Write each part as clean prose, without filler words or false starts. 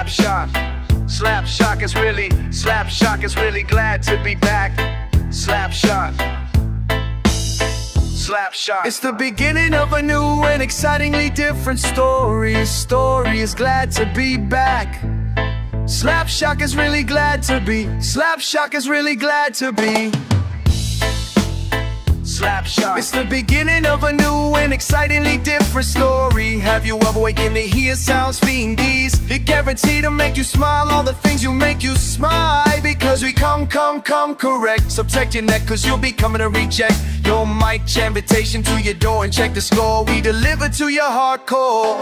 Slapshot. Slapshot is really glad to be back. Slapshot. Slapshot. It's the beginning of a new and excitingly different story. Story is glad to be back. Slapshot is really glad to be. Slapshot is really glad to be. Slapshot. It's the beginning of a new and excitingly different story. Have you ever wakened to hear sounds fiendies? It guaranteed to make you smile, all the things you make you smile. Because we come correct. So protect your neck, cause you'll be coming to reject your mic invitation to your door and check the score. We deliver to your hardcore.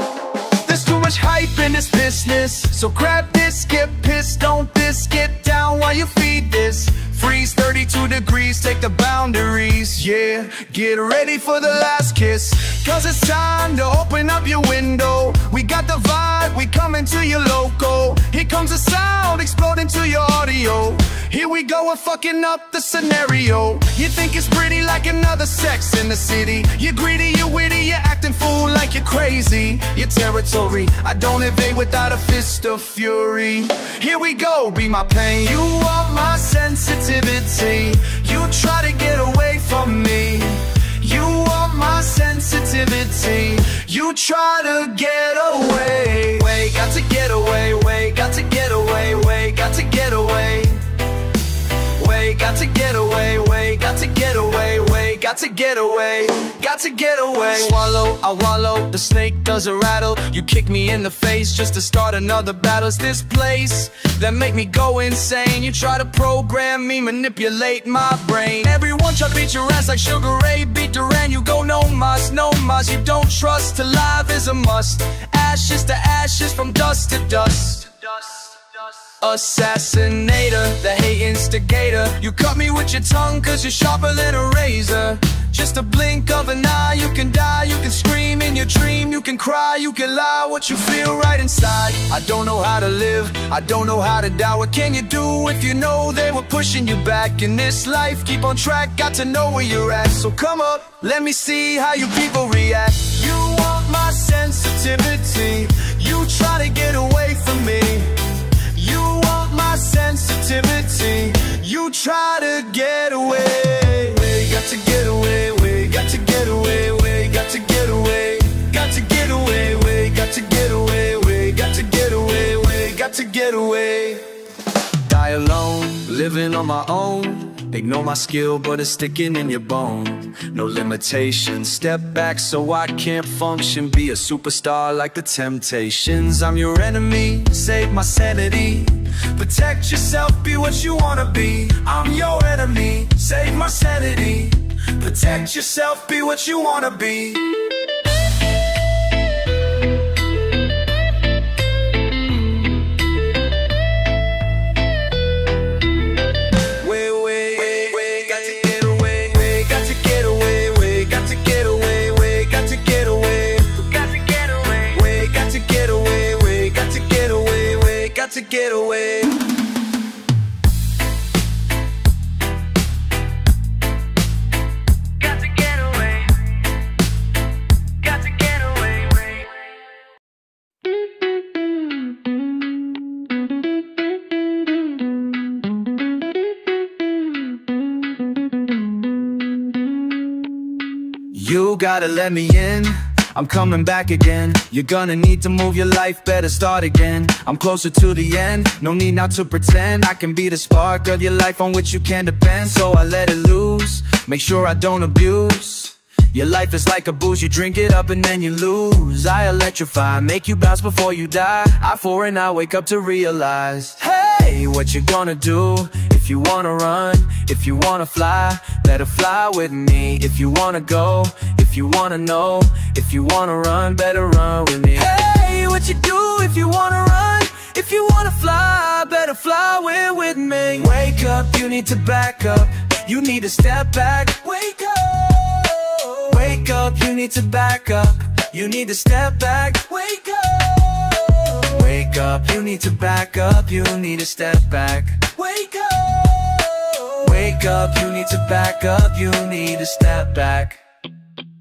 There's too much hype in this business, so grab this, get pissed, don't this, get down while you feed this. Freeze 32 degrees, take the boundaries, yeah. Get ready for the last kiss, cause it's time to open up your window. We got the vibe, we coming to your local. Here comes the sound, exploding to your audio. Here we go, we're fucking up the scenario. You think it's pretty like another Sex in the City. You're greedy, you're witty, you're acting fool like you're crazy. Your territory, I don't invade without a fist of fury. Here we go, be my pain. You want my sensitivity. You try to get away from me. You want my sensitivity. You try to get away. Wait, got to get away. Wait, got to get away. Wait, got to get away. Wait, got to get away. Wait, got to get away. Wait, got to get away. Got to get away. Swallow, I wallow. The snake doesn't rattle. You kick me in the face just to start another battle. It's this place that make me go insane. You try to program me, manipulate my brain. Everyone try to beat your ass like Sugar Ray beat Duran. You go no mas, no mas. You don't trust, alive is a must. Ashes to ashes, from dust to dust. Assassinator, the hate instigator. You cut me with your tongue cause you're sharper than a razor. Just a blink of an eye, you can die. You can scream in your dream, you can cry, you can lie. What you feel right inside. I don't know how to live, I don't know how to die. What can you do if you know they were pushing you back? In this life, keep on track, got to know where you're at. So come up, let me see how you people react. You want my sensitivity. You try to get away from me. You want my sensitivity. You try to get away. We got to get away. We got to get away. We got to get away. Got to get away. We got to get away. We got to get away. We got to get away. Die alone, living on my own. Ignore my skill, but it's sticking in your bone. No limitations, step back so I can't function. Be a superstar like the Temptations. I'm your enemy, save my sanity. Protect yourself, be what you wanna be. I'm your enemy, save my sanity. Protect yourself, be what you wanna be. To get away. Got to get away. Got to get away. You gotta let me in. I'm coming back again. You're gonna need to move your life, better start again. I'm closer to the end, no need now to pretend. I can be the spark of your life on which you can depend. So I let it loose, make sure I don't abuse. Your life is like a booze, you drink it up and then you lose. I electrify, make you bounce before you die. Eye for an eye, wake up to realize, hey, what you gonna do? If you wanna run, if you wanna fly, better fly with me. If you wanna go, if you wanna know, if you wanna run, better run with me. Hey, what you do if you wanna run? If you wanna fly, better fly with me. Wake up, you need to back up. You need to step back. Wake up. Wake up, you need to back up. You need to step back. Wake up. Wake up, you need to back up. You need to step back. Wake up. Wake up, you need to back up. You need to step back.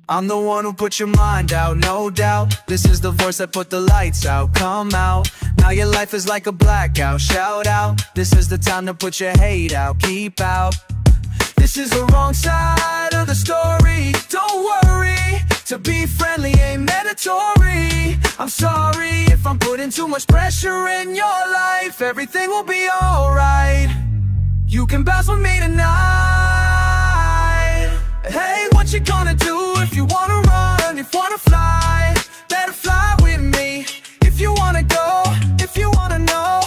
I'm the one who put your mind out, no doubt. This is the voice that put the lights out. Come out, now your life is like a blackout. Shout out, this is the time to put your hate out. Keep out, this is the wrong side of the story. Don't worry, to be friendly ain't mandatory. I'm sorry if I'm putting too much pressure in your life. Everything will be alright. You can bounce with me tonight. Hey, what you gonna do if you wanna run, if you wanna fly? Better fly with me. If you wanna go, if you wanna know,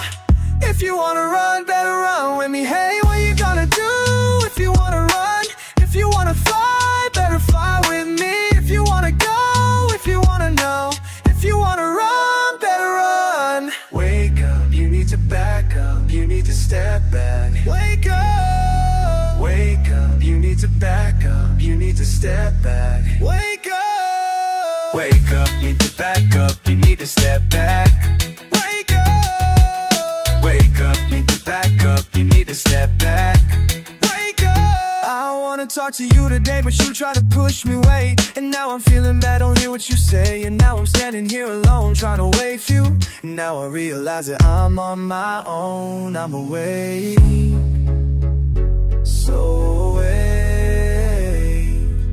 if you wanna run, better run with me. Hey, what you gonna do if you wanna run, if you wanna fly? Better fly with me. If you wanna go, if you wanna know, if you wanna run, better run. Wake up, you need to back up, you need to step back. Wake up, wake up, you need to back up, you need to step back. Wake up, wake up, you need to back up, you need to step back. Wake up, wake up, you need to back up, you need to step back. Wake up. I wanna talk to you today, but you try to push me away. And now I'm feeling bad, don't hear what you say. And now I'm standing here alone, trying to wait for you. And now I realize that I'm on my own, I'm away. So away.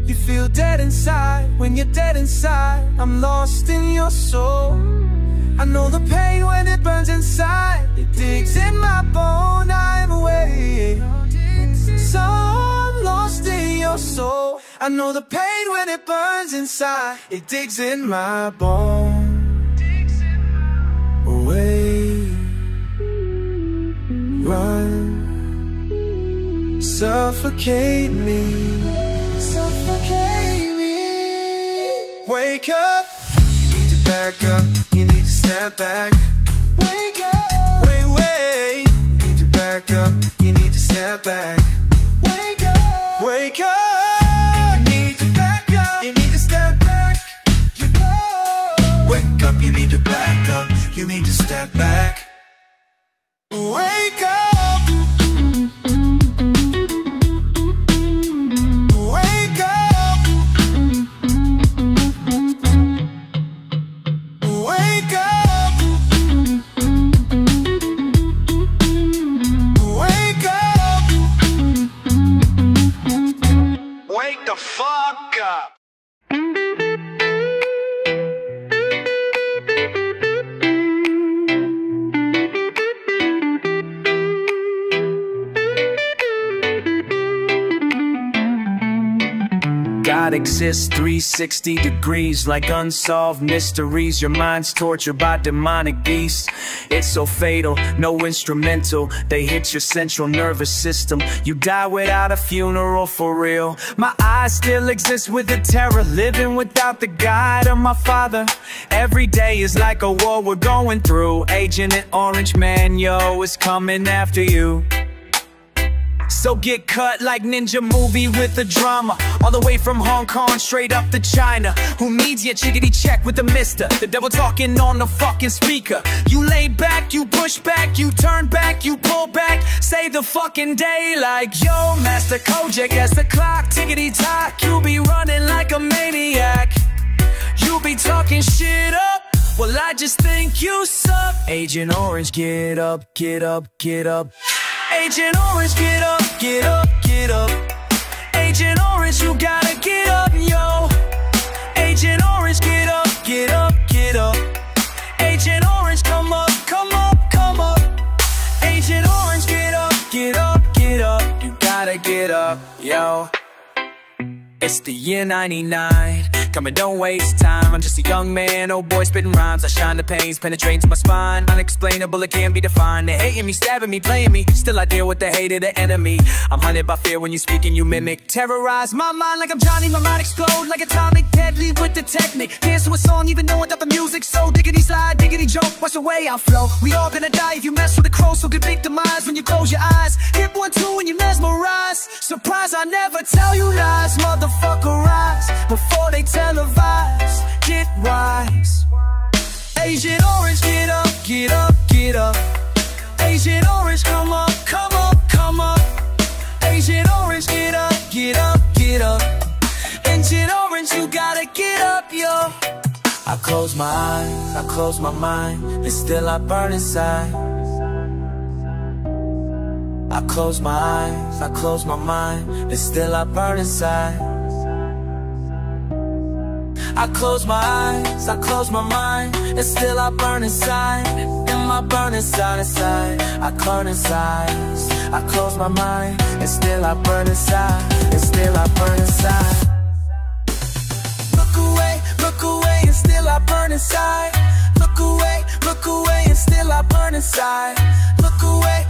You feel dead inside, when you're dead inside, I'm lost in your soul. I know the pain when it burns inside, it digs in my bone, I'm away. So I'm lost in your soul. I know the pain when it burns inside, it digs in my bone. Away, run, suffocate me, suffocate me. Wake up, you need to back up, you need to step back. Wake up, wait, wait, you need to back up, you need to step back. Wake up, wake up, you need to back up, you need to step back. You know. Wake up, you need to back up, you need to step back. Wake up. Wake up. Wake up. Wake up. Wake the fuck up. God exists 360 degrees like unsolved mysteries. Your mind's tortured by demonic beasts. It's so fatal, no instrumental. They hit your central nervous system. You die without a funeral for real. My eyes still exist with the terror, living without the guide of my father. Every day is like a war we're going through. Agent Orange Man, yo, is coming after you. So get cut like Ninja Movie with the drama. All the way from Hong Kong straight up to China. Who needs your chickadee check with the mister? The devil talking on the fucking speaker. You lay back, you push back, you turn back, you pull back. Say the fucking day like, yo, Master Kojak, as the clock tickety tock. You be running like a maniac. You be talking shit up. Well, I just think you suck. Agent Orange, get up, get up, get up. Agent Orange, get up, get up, get up. Agent Orange, you gotta get up, yo. Agent Orange, get up, get up, get up. Agent Orange, come up, come up, come up. Agent Orange, get up, get up, get up. You gotta get up, yo. It's the year 99. Come and don't waste time. I'm just a young man, old boy spitting rhymes. I shine the pains, penetrating to my spine. Unexplainable, it can't be defined. They hating me, stabbing me, playing me. Still I deal with the hate of the enemy. I'm hunted by fear when you speak and you mimic. Terrorize my mind like I'm Johnny. My mind explode like atomic, deadly with the technique. Dance to a song even though without the music. So diggity slide, diggity joke, watch the way I flow. We all gonna die if you mess with a crow. So good big demise when you close your eyes. Hit 1, 2 and you mesmerize. Surprise, I never tell you lies. Motherfucker, rise before they televise. Get wise. Agent Orange, get up, get up, get up. Agent Orange, come up, come up, come up. Agent Orange, get up, get up, get up. Agent Orange, you got I close my eyes, I close my mind, and still I burn inside. I close my eyes, I close my mind, and still I burn inside. I close my eyes, I close my mind, and still I burn inside. And my burn inside, I burn inside. I close my mind, and still I burn inside, and still I burn inside. Look away, and still I burn inside. Look away, and still I burn inside. Look away,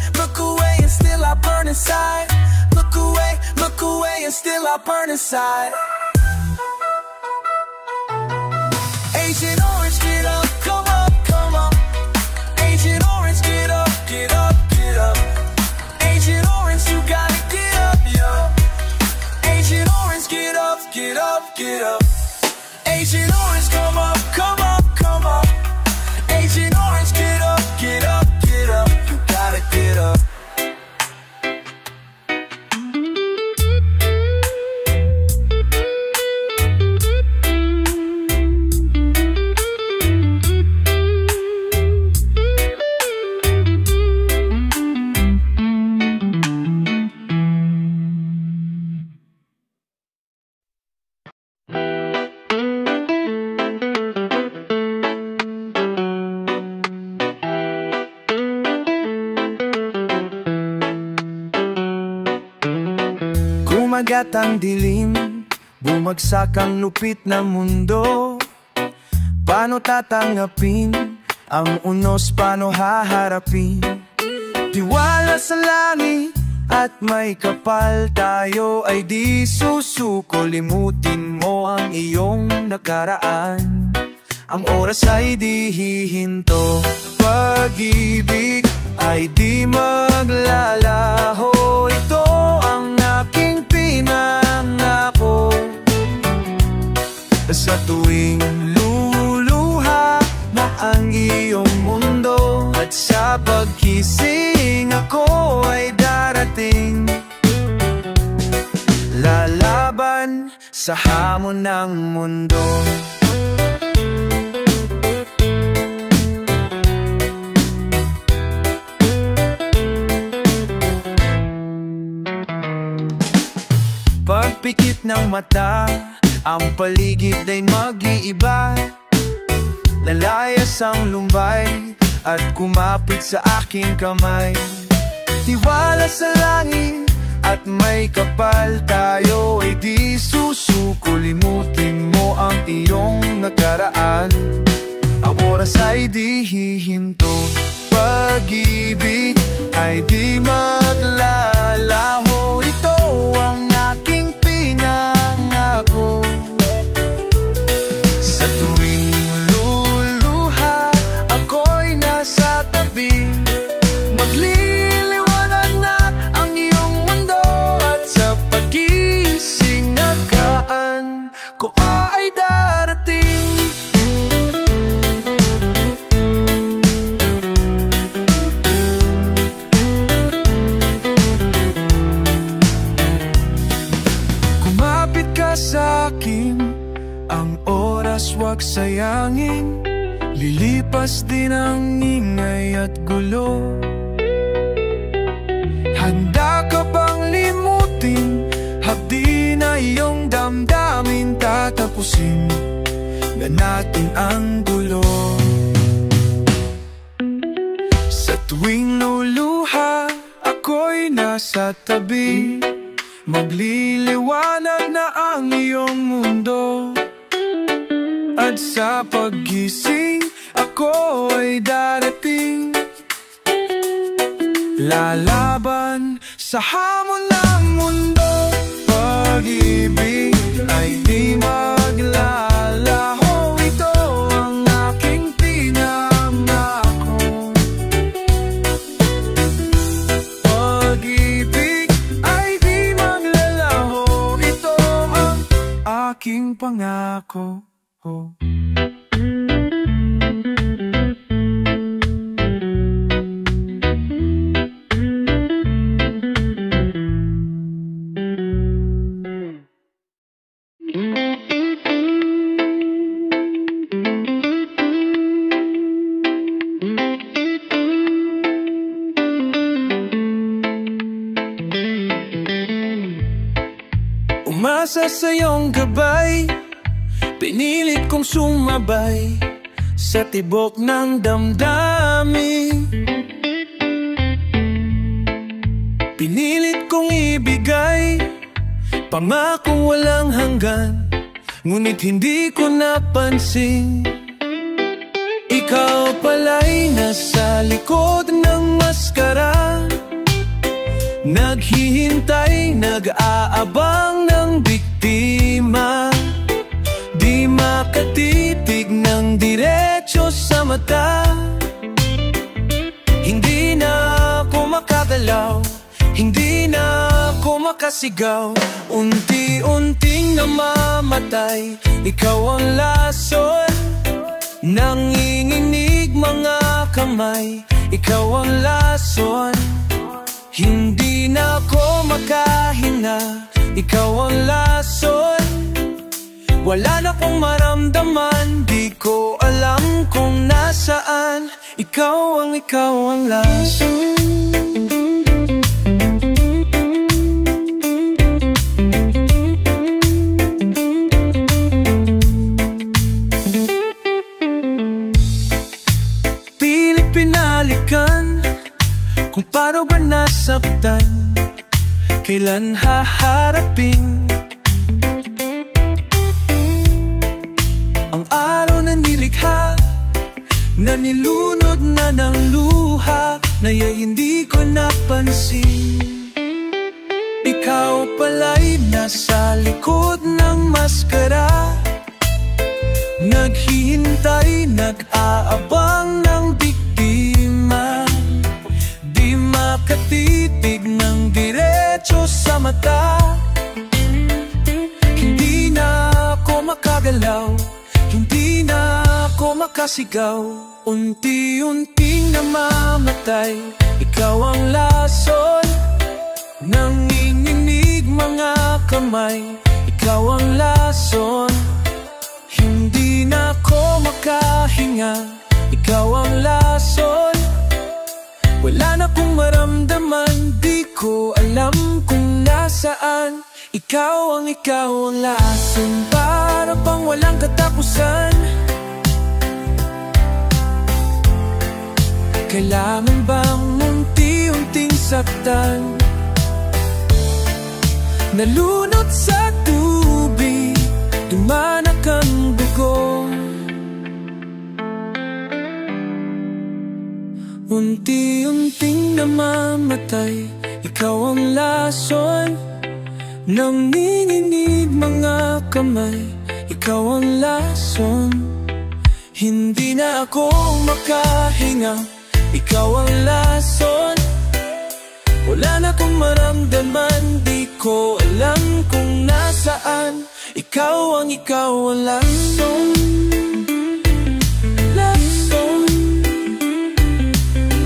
and still I burn inside. Look away, and still I burn inside. Agent Orange, get up, come up, come up. Agent Orange, get up, get up, get up. Agent Orange, you gotta get up, yo. Agent Orange, get up, get up, get up. Agent Orange, come up, come up, come up. Agent Orange, get up, get up, get up. You gotta get up. Kumagat ang dilim, bumagsak ang lupit na mundo. Paano tatanggapin ang unos, paano haharapin? Tiwala sa langit at may kapal, tayo ay di susuko. Limutin mo ang iyong nakaraan, ang oras ay di hihinto. Pag-ibig ay di maglalaho, ito ang aking pinangako. Sa tuwing luluha na ang iyong mundo, at sa pagkising ako ay darating. Lalaban sa hamon ng mundo. Pagpikit ng mata, ang paligid ay mag-iiba. Lalayas ang lumbay at kumapit sa aking kamay. Tiwala sa langit at may kapal, tayo ay di susuko. Limutin mo ang iyong nakaraan, ang oras ay di hihinto. Pag-ibig ay di maglalaho, ito ang aking pinangako. Sa tuwing luluha, ako'y nasa tabi. Magliliwanag na ang iyong mundo, at sa pag-ising nagaan ko ay darating. Kumapit ka sa akin, ang oras wag sayangin. Lilipas din ang ingay at gulo. Handa ka bang limutin, hapdi na iyong damdamin. Tatapusin na natin ang gulo. Sa tuwing luluha, ako'y nasa tabi. Magliliwanag na ang iyong mundo, at sa paggising ako ay darating. Lalaban sa hamon ng mundo. Pag-ibig ay di maglalaho, ito ang aking pinangako. Pag-ibig ay di maglalaho, ito ang aking pangako. umasa sa iyong gabay, pinilit kong sumabay sa tibok ng damdamin. Pinilit kong ibigay pangakong walang hanggan, ngunit hindi ko napansin. Ikaw pala'y nasa likod ng maskara, naghihintay, nag-aabang ng biktima. Di makatitig ng diretso sa mata. Hindi na ako makagalaw, hindi na ako makasigaw. Unti-unting namamatay, ikaw ang lason. Nanginginig mga kamay, ikaw ang lason. Hindi na ako makahinga, ikaw ang lason. Wala na akong maramdaman, di ko alam kung nasaan. Ikaw ang lason. Pilit pinalikan kung paano ba nasaktan, kailan haharapin ang araw na nilikha, na nilunod na ng luha, na hindi ko napansin. Ikaw pala'y nasa likod ng maskara, naghihintay, nag-aabang ng biktima. Di makatitig ng diretso sa mata. Hindi na ako makagalaw, hindi na ako makasigaw. Unti-unting namamatay, ikaw ang lason. Nanginginig mga kamay, ikaw ang lason. Hindi na ako makahinga, ikaw ang lason. Wala na akong maramdaman, di ko alam kung nasaan. Ikaw ang lason, para bang walang katapusan. Kailangan bang unti-unting saktan? Nalunod sa tubig, dumanak ang dugo. Unti-unting namamatay, ikaw ang lason. Nanginginig mga kamay, ikaw ang lason. Hindi na ako makahinga, ikaw ang lason. Wala na akong maramdaman, di ko alam kung nasaan. Ikaw ang lason. Lason,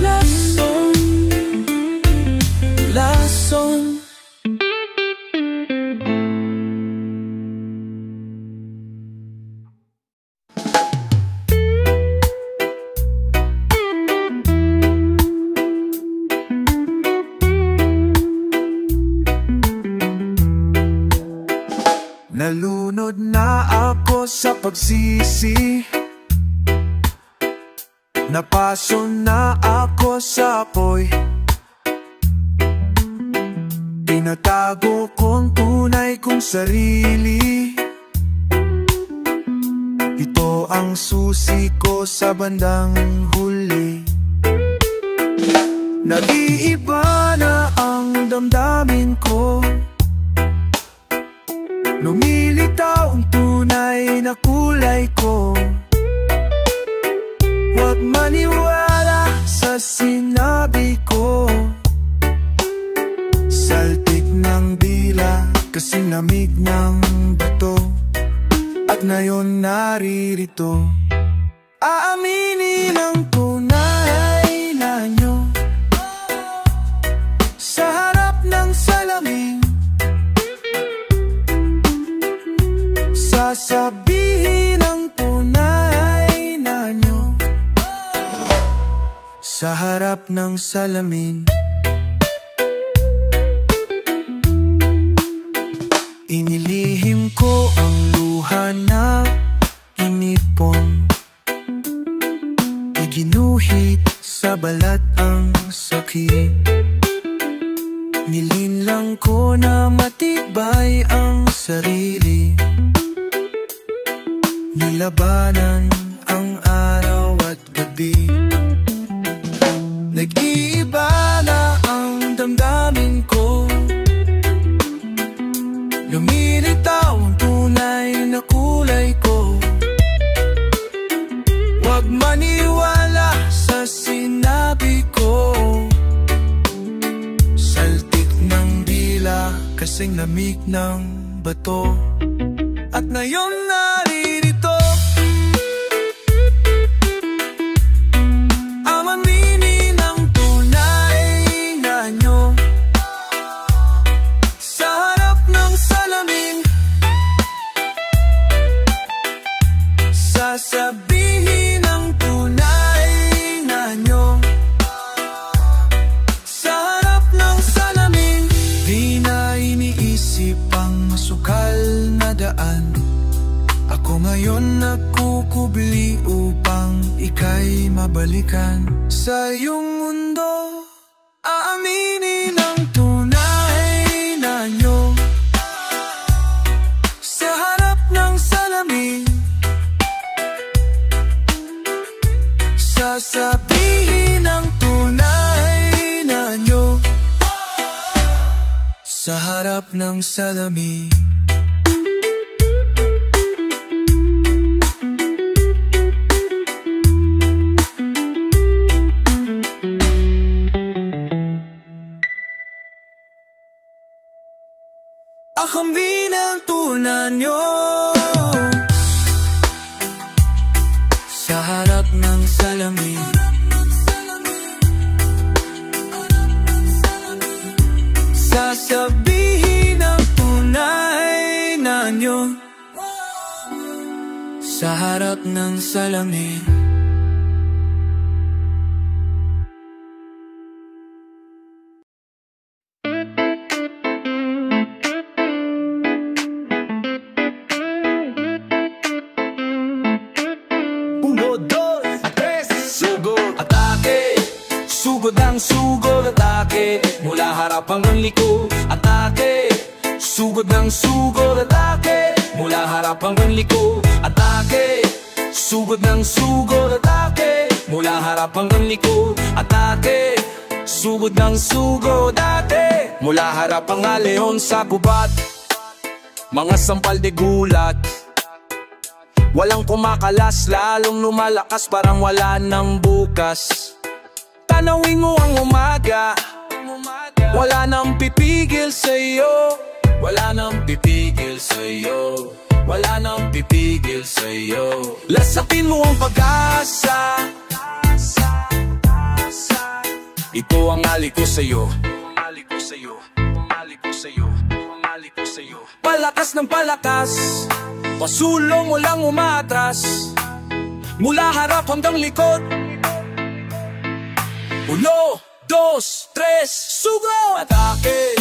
lason, lason. Nalunod na ako sa pagsisi, napaso na ako sa apoy. Tinatago kong tunay kong sarili. Ito ang susi ko sa bandang huli. Nag-iiba na ang damdamin ko, lumilitaw ang tunay na kulay ko. Huwag maniwala sa sinabi ko. Saltik ng dila, kasing lamig ng bato, at ngayon naririto. Aaminin ang tunay na nyo sa harap ng salamin. Sasabihin ang tunay na nyo sa harap ng salamin. Inilihim Ginuhit sa balat ang sakit. Nilinlang ko na matibay ang sarili. Nilabanan ang araw at gabi. Nag-iiba na ang damdamin ko. Lumilitaw ang tunay na kulay ko. Huwag maniwala sa sinabi ko. Saltik ng dila, kasing lamig ng bato. At ngayon naririto ang aminin ng tunay na anyo. Sa harap ng salamin, sasabihin ang tunay na anyo. Sa harap ng salamin, di na iniisip ang masukal na daan. Ako ngayon nagkukubli upang ika'y mabalikan. Sa iyong mundo, aaminin ang tunay na anyo. Sa harap ng salamin, sasabihin ang tunay na anyo. Sa harap ng salamin. Akambi ng tunay nyo. Sa harap ng salamin, sasabihin ang tunay na anyo. Sa harap ng salamin. Sugod ang sugod, atake mula harap hanggang likod. Atake, sugod ng sugod, atake mula harap hanggang likod. Atake, sugod ng sugod, atake mula harap hanggang likod. Atake, sugod ng sugod, atake mula harap hanggang leon sa gubat. Mga sampal de gulat, walang kumakalas, lalong lumalakas, parang wala nang bukas. Tanawin mo ang umaga, wala nang pipigil sa'yo. Wala nang pipigil sa'yo. Wala nang pipigil sa'yo. Lasapin mo ang pag-asa. Ito ang halik ko sa'yo. Palakas ng palakas, pasulong mo lang umatras, mula harap hanggang likod. 1, 2, 3, sugod! Atake,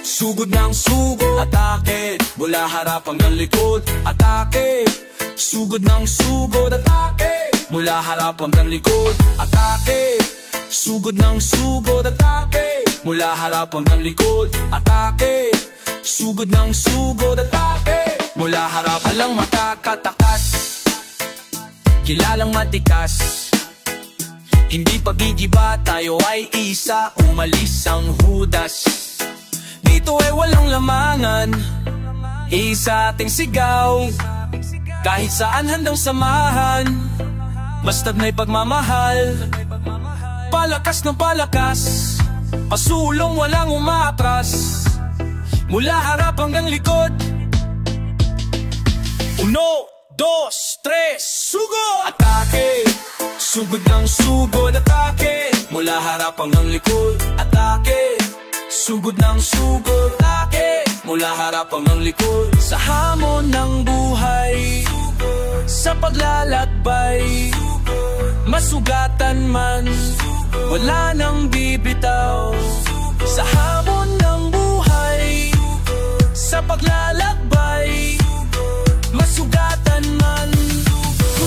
sugod ng sugod. Atake, mula harap hanggang likod. Atake, sugod ng sugod. Atake, mula harap hanggang likod. Atake, sugod ng sugod. Atake, mula harap hanggang likod. Atake, sugod ng sugod. Atake, mula harap. Walang makakatakas, kilalang matikas. Hindi pagigiba, tayo ay isa. Umalis ang Judas. Dito ay walang lamangan, isa ating sigaw. Kahit saan handang samahan, basta't may pagmamahal. Palakas ng palakas, pasulong walang umatras, mula harap hanggang likod. 1, 2, 3, sugod! Atake, sugod ng sugod. Atake, mula harap hanggang likod. Atake, sugod ng sugod. Atake, mula harap hanggang likod. Sa hamon ng buhay, sa paglalakbay, masugatan man, wala nang bibitaw. Sa hamon ng buhay, sa paglalakbay, masugatan man.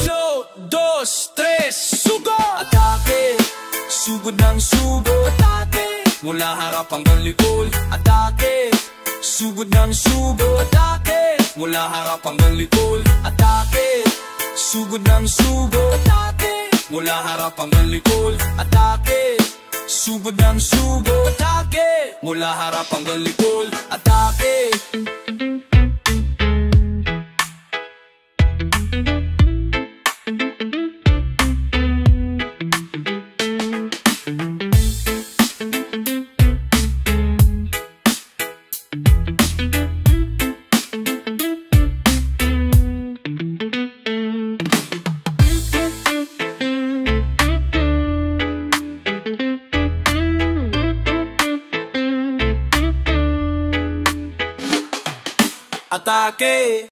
1, 2, 3, sugod! sugod ng sugod, atake mula harap hanggang likod. Atake, sugod ng sugod, atake mula harap hanggang likod. Atake, sugod ng sugod, atake mula harap hanggang likod. Atake, sugod ng sugod, atake mula harap hanggang likod. Atake. Atake.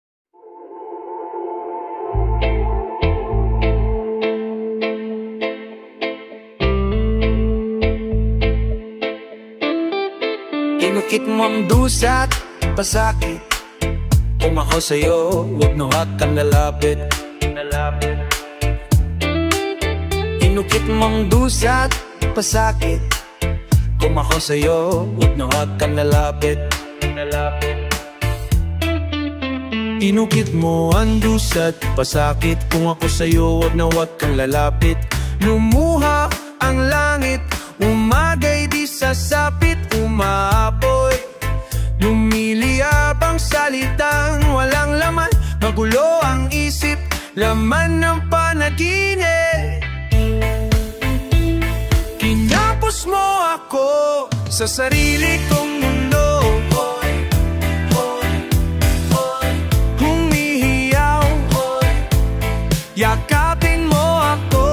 Inukit mo ang dusat, pasakit. Kung ako sa'yo, huwag na huwag kang lalapit. Inukit mo ang dusat, pasakit. Kung ako sa'yo, huwag na huwag kang lalapit. Inukit mo ang dusat, pasakit. Kung ako sa'yo, wag na wag kang lalapit. Lumuha ang langit, umagay di sasapit, umaapoy. Lumiliyab ang salitang walang laman, magulo ang isip, laman ng panaginip. Kinapos mo ako sa sarili kong mundo. Yakapin mo ako,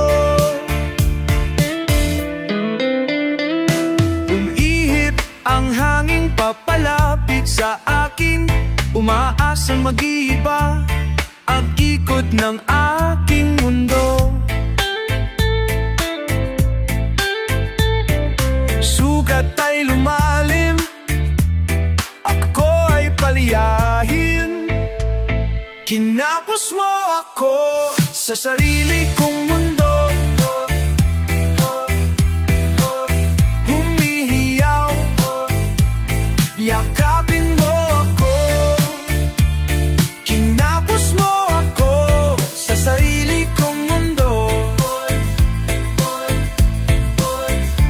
umihip ang hangin papalapit sa akin. Umaasang mag-iiba ang ikot ng aking mundo. Sugat ay lumalim, ako ay paliyahin. Kinapos mo ako sa sarili kong mundo. Humihiyaw, yakapin mo ako. Kinapos mo ako sa sarili kong mundo.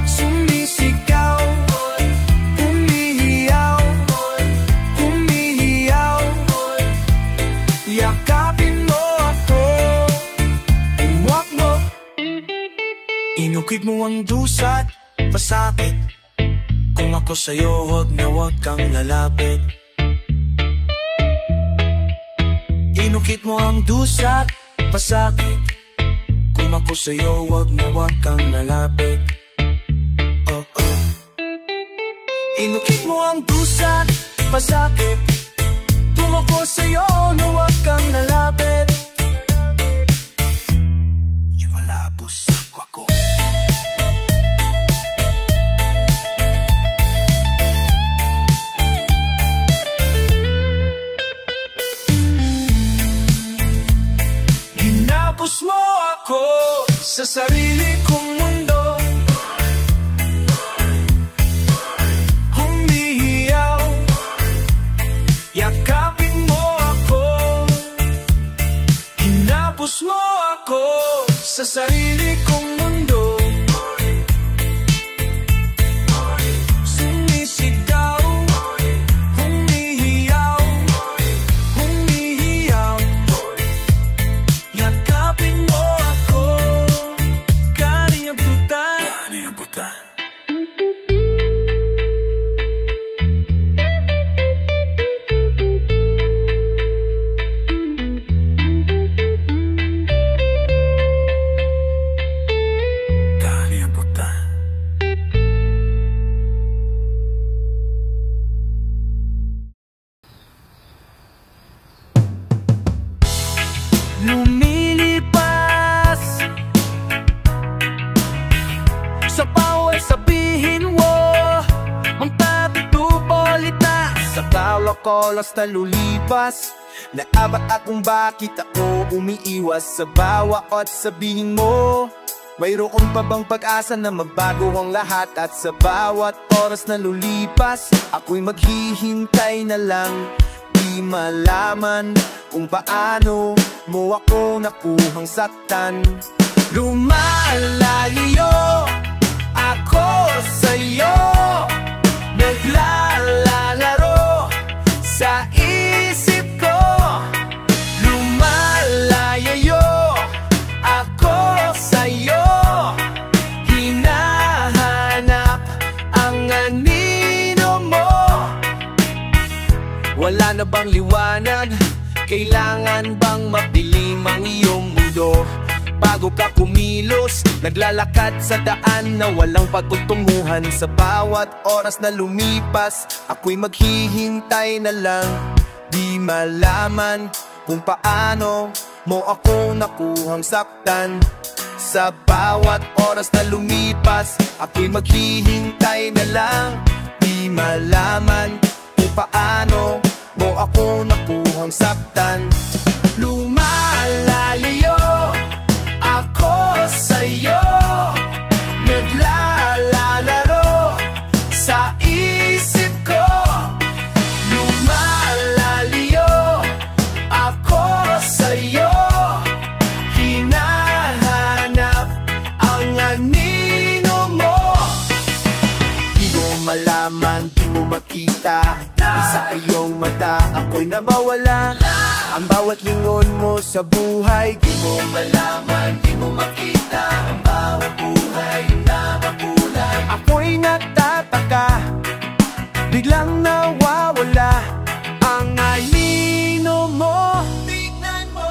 Sumisigaw, humihiyaw, humihiyaw, yakapin mo ako. Inukit mo ang dusat, pasakit. Kung ako sa'yo, huwag na huwag kang lalapit. Inukit mo ang dusat, pasakit. Kung ako sa'yo, huwag na huwag kang lalapit. Oh, oh. Inukit mo ang dusat, pasakit. Kung ako sa'yo, na huwag kang lalapit. Iwalabos ako. Hinapos mo ako sa sarili kong mundo. Humihiyaw, yakapin mo ako. Hinapos mo ako sa sarili kong mundo. Sumisigaw, humihiyaw, humihiyaw, yakapin mo ako. Kaniyabutan, kaniyabutan. Lumilipas sa bawat sabihin mo, magpapitupolita sa tawa ko lang na lulipas. Naabat akong bakit ako umiiwas sa bawat sabihin mo. Mayroon pa bang pag-asa na magbago ang lahat? At sa bawat oras na lulipas, ako'y maghihintay na lang. Di malaman kung paano mo ako nakuhang saktan. Lumalayo ako sa'yo, naglalaro sa isip ko. Lumalayo ako sa'yo, hinahanap ang anino mo. Wala na bang liwanag? Kailangan bang madilim ang iyong mundo? Bago ka kumilos, naglalakad sa daan na walang pagtutunguhan. Sa bawat oras na lumipas, ako'y maghihintay na lang. Di malaman kung paano mo ako nakuhang saktan. Sa bawat oras na lumipas, ako'y maghihintay na lang. Di malaman kung paano mo ako nakuhang saktan. Lumalayo ako sa'yo, naglalaro sa isip ko. Lumalayo ako sa'yo, hinahanap ang anino mo. Di mo malaman, di mo makita, sa iyong mata ako'y nawawala. Ang bawat lingon mo sa buhay, di mo malaman, di mo makita, ang bawat buhay na makulay. Ako'y nagtataka, biglang nawawala ang anino mo. Tignan mo,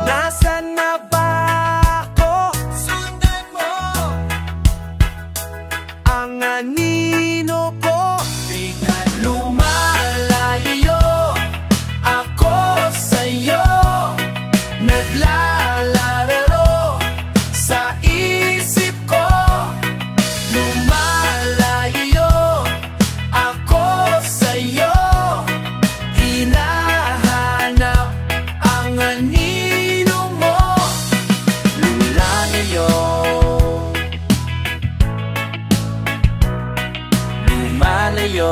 nasaan na ba ako? Sundan mo ang anino ko. Lumalayo ako sa'yo, naglalaro sa isip ko. Lumalayo ako sa'yo, hinahanap ang anino mo. Lumalayo, lumalayo.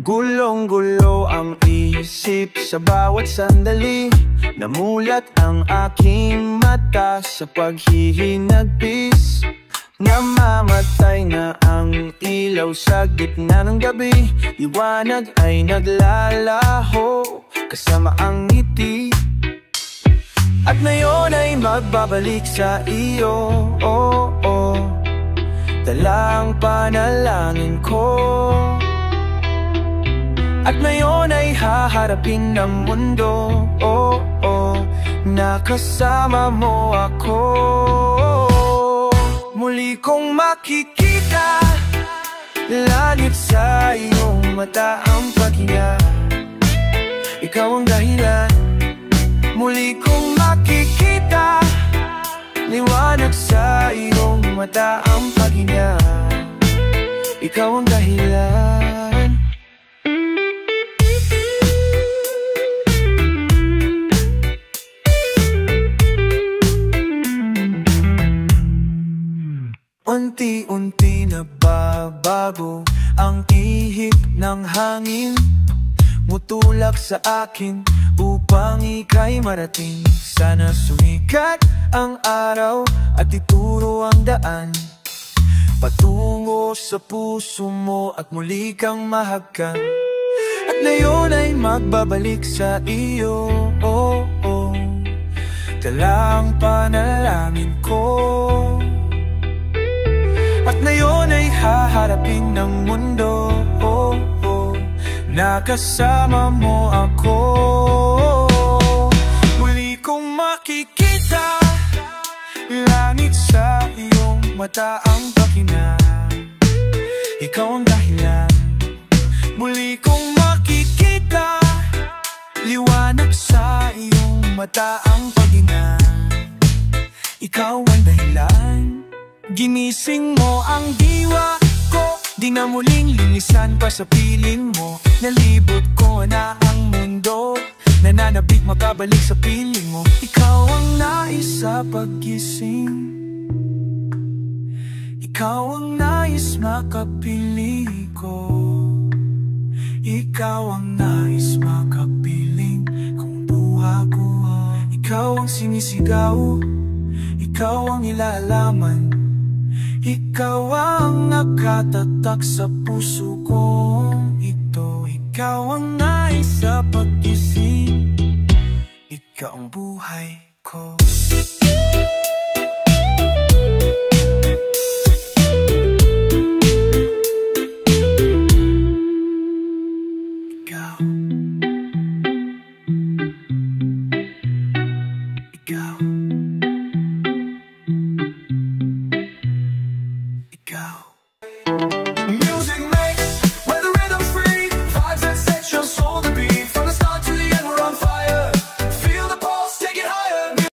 Gulong-gulo ang isip sa bawat sandali. Namulat ang aking mata sa paghihinagpis. Namamatay na ang ilaw sa gitna ng gabi. Liwanag ay naglalaho kasama ang ngiti. At ngayon ay magbabalik sa iyo, oh, oh. Dala ang panalangin ko. At ngayon ay haharapin ng mundo, oh, oh, nakasama mo ako. Muli kong makikita, langit sa iyong mata ang paghinga. Ikaw ang dahilan. Muli kong makikita, liwanag sa iyong mata ang paghinga. Ikaw ang dahilan. Unti-unti na babago ang ihip ng hangin. Mutulak sa akin upang ika'y marating. Sana sumikat ang araw at ituro ang daan patungo sa puso mo at muli kang mahagkan. At ngayon ay magbabalik sa iyo, oh, oh. Dala ang panalangin ko. haharapin ng mundo, nakasama mo ako. Muli kong makikita langit sa iyong mata ang pakinang. Ikaw ang dahilan. Muli kong makikita liwanag sa iyong mata ang paginang. Ikaw ang dahilan. Ginising mo ang diwa ko, di na muling linisan pa sa piling mo. Nalibot ko na ang mundo, nananabik makabalik sa piling mo. Ikaw ang nais sa paggising, ikaw ang nais makapili ko. Ikaw ang nais makapiling kung buha ko. Ikaw ang sinisigaw, ikaw ang ilalaman, ikaw ang nakatatak sa puso kong ito. Ikaw ang nais sa pag-isip, ikaw ang buhay ko.